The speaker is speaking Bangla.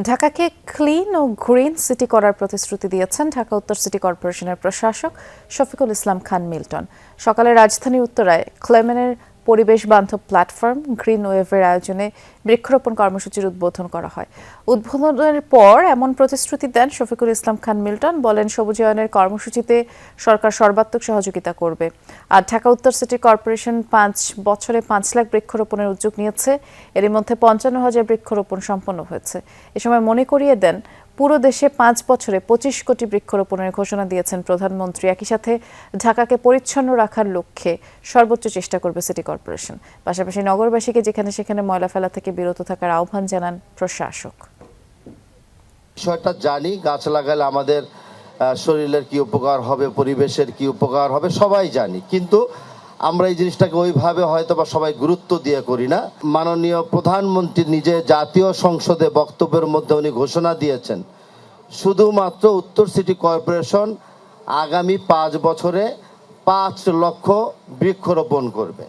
ঢাকাকে ক্লিন ও গ্রিন সিটি করার প্রতিশ্রুতি দিয়েছেন ঢাকা উত্তর সিটি কর্পোরেশনের প্রশাসক শফিকুল ইসলাম খান মিল্টন। সকালে রাজধানী উত্তরায় ক্লেমেনের পরিবেশ বান্ধব প্ল্যাটফর্ম গ্রিন ওয়েভের আয়োজনে বৃক্ষরোপণ কর্মসূচির উদ্বোধন করা হয়। উদ্বোধনের পর এমন প্রতিশ্রুতি দেন শফিকুল ইসলাম খান মিল্টন। বলেন, সবুজায়নের কর্মসূচিতে সরকার সর্বাত্মক সহযোগিতা করবে। আর ঢাকা উত্তর সিটি কর্পোরেশন 5 বছরে 5 লাখ বৃক্ষরোপণের উদ্যোগ নিয়েছে। এর মধ্যে 55,000 বৃক্ষরোপণ সম্পন্ন হয়েছে। এ সময় মনে করিয়ে দেন, পুরো দেশে 5 বছরে 25 কোটি বৃক্ষরোপণের ঘোষণা দিয়েছেন প্রধানমন্ত্রী। একই সাথে ঢাকাকে পরিচ্ছন্ন রাখার লক্ষ্যে সর্বোচ্চ চেষ্টা করবে সিটি কর্পোরেশন। পাশাপাশি নগরবাসীকে যেখানে সেখানে ময়লা ফেলা থেকে বিরত থাকার আহ্বান জানান প্রশাসক। বিষয়টা জানি, গাছ লাগালে আমাদের শরীরের কি উপকার হবে, পরিবেশের কি উপকার হবে সবাই জানি, কিন্তু আমরা এই জিনিসটাকে ওইভাবে হয়তো বা সবাই গুরুত্ব দিয়ে করি না। মাননীয় প্রধানমন্ত্রী নিজে জাতীয় সংসদে বক্তব্যের মধ্যে উনি ঘোষণা দিয়েছেন, শুধুমাত্র উত্তর সিটি কর্পোরেশন আগামী 5 বছরে 5 লক্ষ বৃক্ষরোপণ করবে।